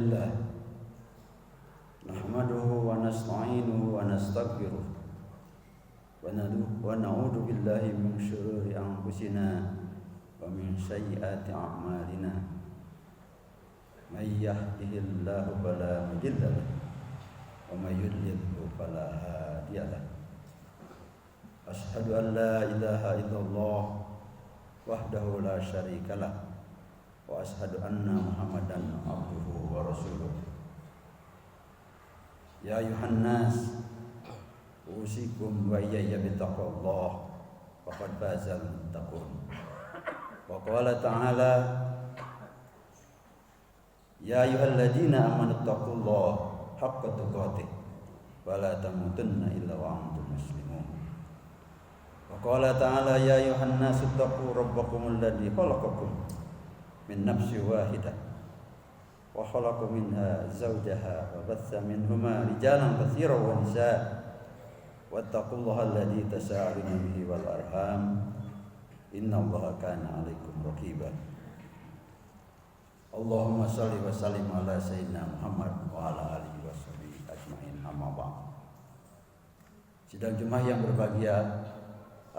Alhamdulillah, nahmaduhu wa nasta'inuhu wa nastaghfiruh wa na'udzu billahi min syururi anfusina wa min sayyiati a'malina. May yahdihillahu fala mudilla lahu wa may yudlilhu fala hadiya lahu. Asyhadu an la ilaha illallah wahdahu la syarika lahu wa ashhadu anna Muhammadan abduhu wa rasuluh. Ya ayuhan nas, usikum wa iyaya bittaqwallah faqad fazal muttaqun. Wa qala ta'ala, ya ayyuhalladzina amanu taqullaha haqqa tuqatih wa la tamutunna illa wa antum muslimun. Wa qala ta'ala, ya ayuhan nas taqu rabbakumul ladzi khalaqakum min nafsin wahidah wa khalaqa minha zawjaha wa batha minhuma rijalan katsiran wa nisaa wattaqullaha alladzi tasaaluna bihi wal arham innallaha kana 'alaikum raqiba. Allahumma shalli wa sallim ala sayyidina Muhammad wa ala alihi washabihi ajmain, amma ba'd. Sidang Jumat yang berbahagia,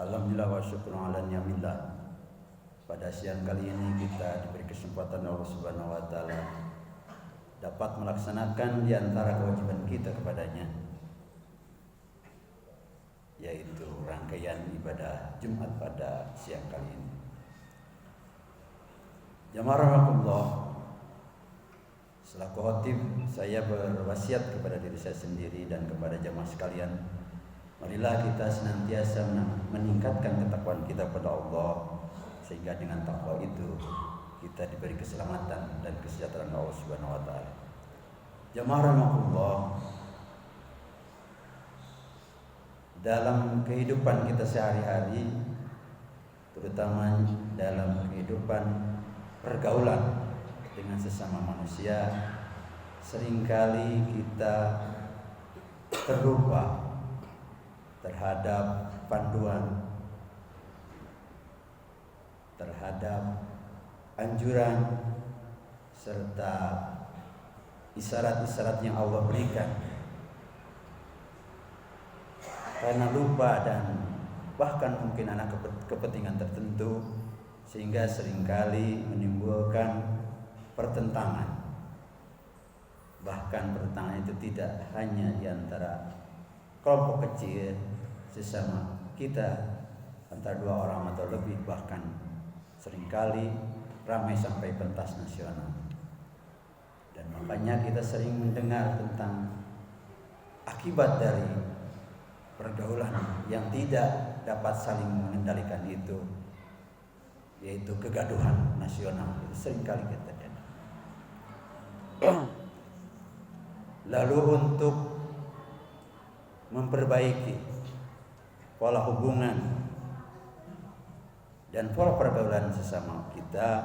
alhamdulillah wa syukrun ala ni'amillah. Pada siang kali ini kita diberi kesempatan Allah Subhanahu wa taala dapat melaksanakan di antara kewajiban kita kepadanya, yaitu rangkaian ibadah Jumat pada siang kali ini. Jamaah rahimakumullah, selaku khatib saya berwasiat kepada diri saya sendiri dan kepada jamaah sekalian, marilah kita senantiasa meningkatkan ketakwaan kita pada Allah, sehingga dengan takwa itu kita diberi keselamatan dan kesejahteraan Allah Subhanahu wa taala. Jamaah rahimakumullah, dalam kehidupan kita sehari-hari, terutama dalam kehidupan pergaulan dengan sesama manusia, seringkali kita terlupa terhadap panduan, terhadap anjuran serta isyarat-isyarat yang Allah berikan, karena lupa dan bahkan mungkin anak kepentingan tertentu, sehingga seringkali menimbulkan pertentangan. Bahkan pertentangan itu tidak hanya di antara kelompok kecil sesama kita, antara dua orang atau lebih, bahkan seringkali ramai sampai pentas nasional. Dan makanya kita sering mendengar tentang akibat dari pergaulan yang tidak dapat saling mengendalikan itu, yaitu kegaduhan nasional. Seringkali kita dengar. Lalu untuk memperbaiki pola hubungan dan pola pergaulan sesama kita,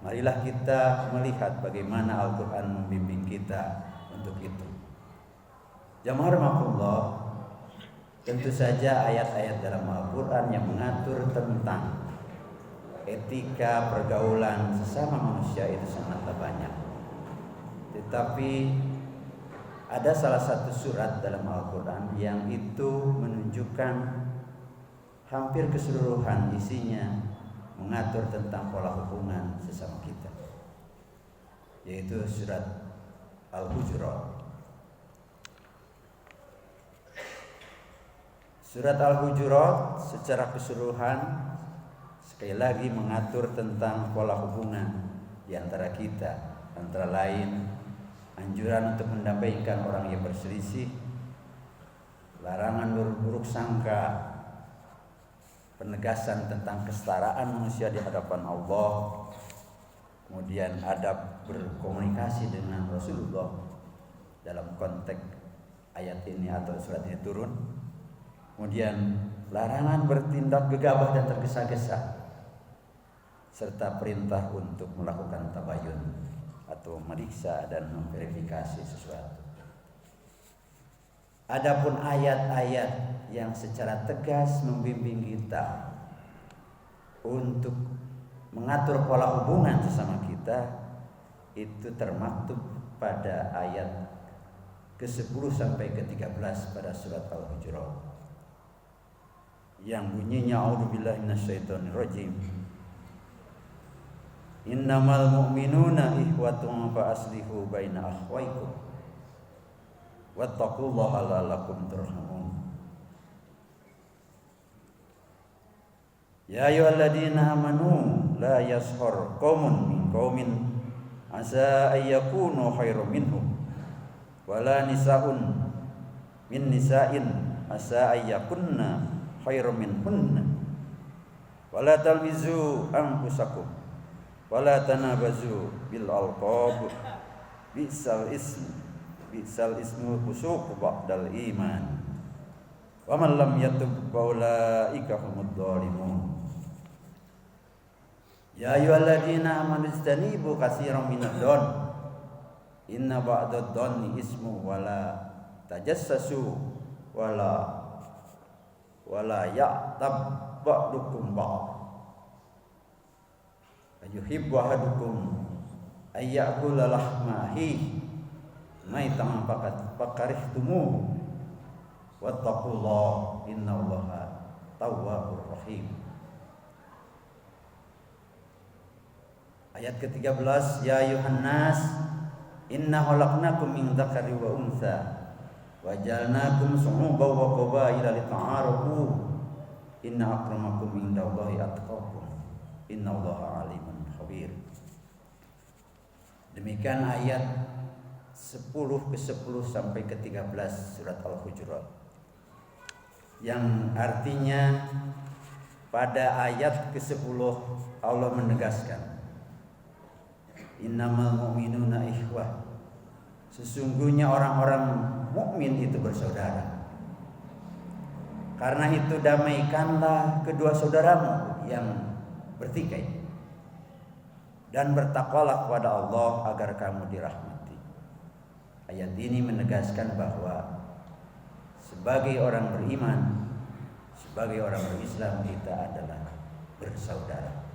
marilah kita melihat bagaimana Al-Quran membimbing kita untuk itu. Jamaah rahimakumullah, tentu saja ayat-ayat dalam Al-Quran yang mengatur tentang etika pergaulan sesama manusia itu sangatlah banyak. Tetapi ada salah satu surat dalam Al-Quran yang itu menunjukkan hampir keseluruhan isinya mengatur tentang pola hubungan sesama kita, yaitu surat Al-Hujurat. Surat Al-Hujurat secara keseluruhan sekali lagi mengatur tentang pola hubungan di antara kita, antara lain anjuran untuk mendamaikan orang yang berselisih, larangan berburuk sangka, penegasan tentang kesetaraan manusia di hadapan Allah, kemudian adab berkomunikasi dengan Rasulullah dalam konteks ayat ini atau surat ini turun, kemudian larangan bertindak gegabah dan tergesa-gesa, serta perintah untuk melakukan tabayun atau meriksa dan memverifikasi sesuatu. Adapun ayat-ayat yang secara tegas membimbing kita untuk mengatur pola hubungan sesama kita, itu termaktub pada ayat ke-10 sampai ke-13 pada surat Al-Hujurat yang bunyinya a'udzubillahi minasyaitonirrajim. Innamal mu'minuna ikhwatun fa aslihu baina akhwaykum wattaqullaha la'allakum turhamun. Ya ayyuhalladzina amanu la yashhar qaumun min qaumin asa ayyakunu khairum minhum wala nisa'un min nisa'in asa ayyakunna khairum minhunna wala talmizu anfusakum wala tanabazu bil alqab bisal ismu fusuq ba'dal iman wa man lam yatub faulaika humud dhalimun. Ya ayyuhalladzina amanu istanibu katsiran minadh-dhon inna ba'dadh-dhonni ismu wala tajassasu wala ya'tab ba'dukum ba'd ayuhibbu ahadukum ayyakula lahma akhihi maitan fakarihtumuhu wattaqullaha innallaha tawwabur rahim. Ayat ke-13, ya ayuhan nas inna khalaqnakum min dzakari wa untha wa ja'alnakum syu'uban wa qabaila lita'arafu inna akramakum indallahi atqakum innallaha alimun khabir. Demikian ayat 10 ke-10 sampai ke-13 surat Al-Hujurat, yang artinya pada ayat ke-10 Allah menegaskan innamal mu'minuna ikhwah, sesungguhnya orang-orang mukmin itu bersaudara. Karena itu damaikanlah kedua saudaramu yang bertikai dan bertakwalah kepada Allah agar kamu dirahmati. Ayat ini menegaskan bahwa sebagai orang beriman, sebagai orang berislam, kita adalah bersaudara.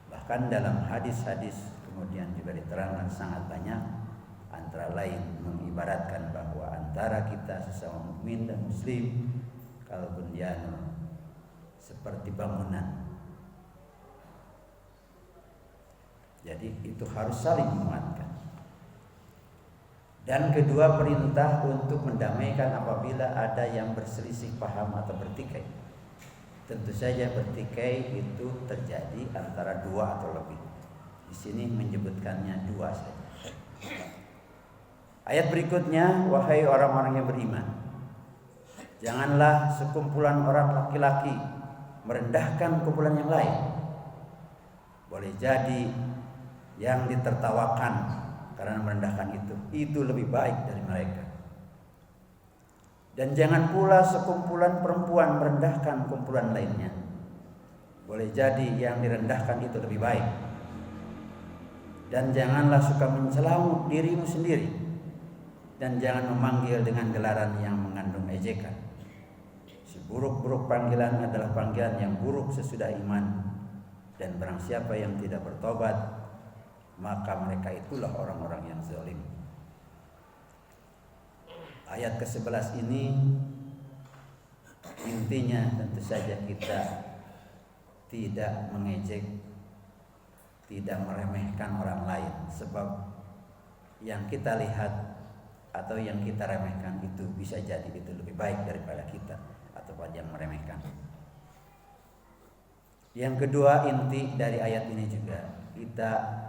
Bahkan dalam hadis-hadis kemudian juga diterangkan sangat banyak, antara lain mengibaratkan bahwa antara kita sesama mukmin dan muslim kal bunyan, seperti bangunan. Jadi itu harus saling menguatkan. Dan kedua, perintah untuk mendamaikan apabila ada yang berselisih paham atau bertikai. Tentu saja bertikai itu terjadi antara dua atau lebih. Di sini menyebutkannya dua saja. Ayat berikutnya, wahai orang-orang yang beriman, janganlah sekumpulan orang laki-laki merendahkan kumpulan yang lain. Boleh jadi yang ditertawakan karena merendahkan itu lebih baik dari mereka. Dan jangan pula sekumpulan perempuan merendahkan kumpulan lainnya. Boleh jadi yang direndahkan itu lebih baik. Dan janganlah suka mencela dirimu sendiri, dan jangan memanggil dengan gelaran yang mengandung ejekan. Seburuk-buruk panggilan adalah panggilan yang buruk sesudah iman, dan barang siapa yang tidak bertobat, maka mereka itulah orang-orang yang zalim. Ayat ke-11 ini intinya tentu saja kita tidak mengejek, tidak meremehkan orang lain, sebab yang kita lihat atau yang kita remehkan itu bisa jadi itu lebih baik daripada kita atau yang meremehkan. Yang kedua, inti dari ayat ini juga kita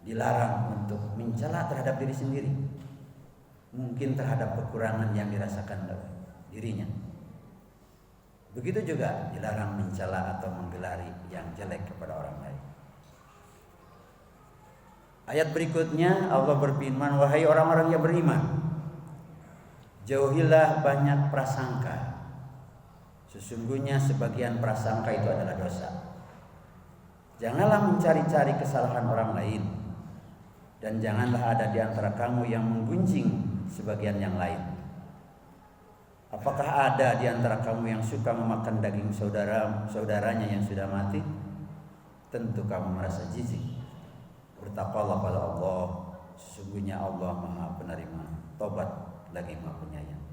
dilarang untuk mencela terhadap diri sendiri, mungkin terhadap kekurangan yang dirasakan oleh dirinya. Begitu juga dilarang mencela atau menggelari yang jelek kepada orang lain. Ayat berikutnya Allah berfirman, wahai orang-orang yang beriman, jauhilah banyak prasangka. Sesungguhnya sebagian prasangka itu adalah dosa. Janganlah mencari-cari kesalahan orang lain, dan janganlah ada di antara kamu yang menggunjing sebagian yang lain. Apakah ada di antara kamu yang suka memakan daging saudaranya yang sudah mati? Tentu kamu merasa jijik. Bertakwalah pada Allah, Sesungguhnya Allah Maha Penerima tobat lagi Maha Penyayang.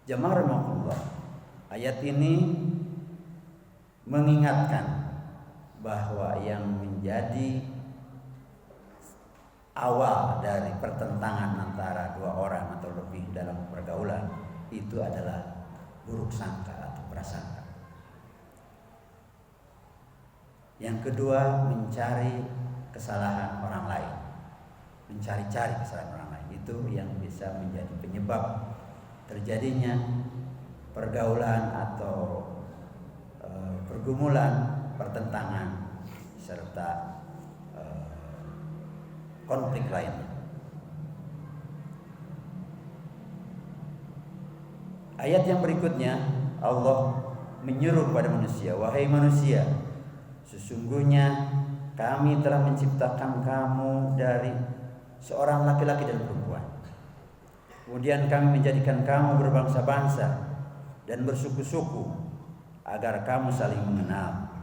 Jamaah rahimahullah, ayat ini mengingatkan bahwa yang menjadi awal dari pertentangan antara dua orang atau lebih dalam pergaulan itu adalah buruk sangka atau prasangka. Yang kedua, mencari kesalahan orang lain, mencari-cari kesalahan orang lain, itu yang bisa menjadi penyebab terjadinya pergaulan atau pergumulan, pertentangan serta konflik lainnya. Ayat yang berikutnya Allah menyuruh kepada manusia, wahai manusia, sesungguhnya kami telah menciptakan kamu dari seorang laki-laki dan perempuan. Kemudian kami menjadikan kamu berbangsa-bangsa dan bersuku-suku agar kamu saling mengenal.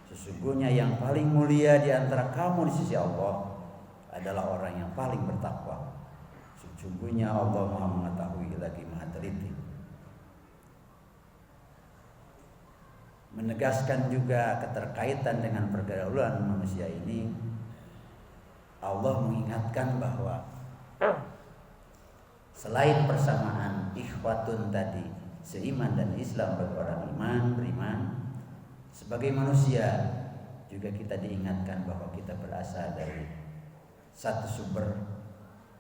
Sesungguhnya yang paling mulia di antara kamu di sisi Allah adalah orang yang paling bertakwa. Sesungguhnya Allah Maha mengetahui lagi Maha teliti. Menegaskan juga keterkaitan dengan pergaulan manusia ini, Allah mengingatkan bahwa selain persamaan ikhwatun tadi, seiman dan Islam bagi orang iman, beriman, sebagai manusia juga kita diingatkan bahwa kita berasal dari satu sumber,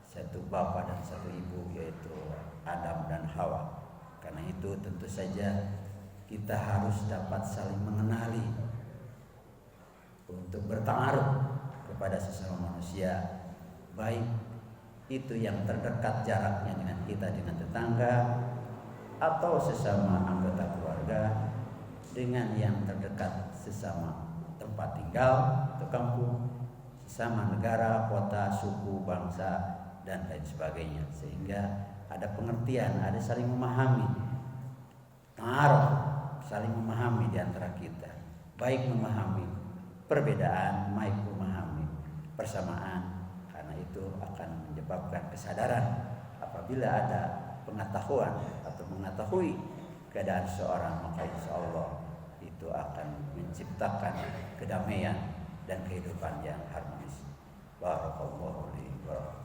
satu bapa dan satu ibu, yaitu Adam dan Hawa. Karena itu tentu saja kita harus dapat saling mengenali untuk bertaaruf kepada sesama manusia, baik itu yang terdekat jaraknya dengan kita, dengan tetangga, atau sesama anggota keluarga, dengan yang terdekat sesama tempat tinggal atau kampung, sesama negara, kota, suku, bangsa, dan lain sebagainya. Sehingga ada pengertian, ada saling memahami, ta'aruf, saling memahami di antara kita, baik memahami perbedaan, baik memahami persamaan. Karena itu akan menyebabkan kesadaran. Apabila ada pengetahuan atau mengetahui keadaan seorang, maka insya Allah itu akan menciptakan kedamaian dan kehidupan yang harmonis. Barakallahu li wa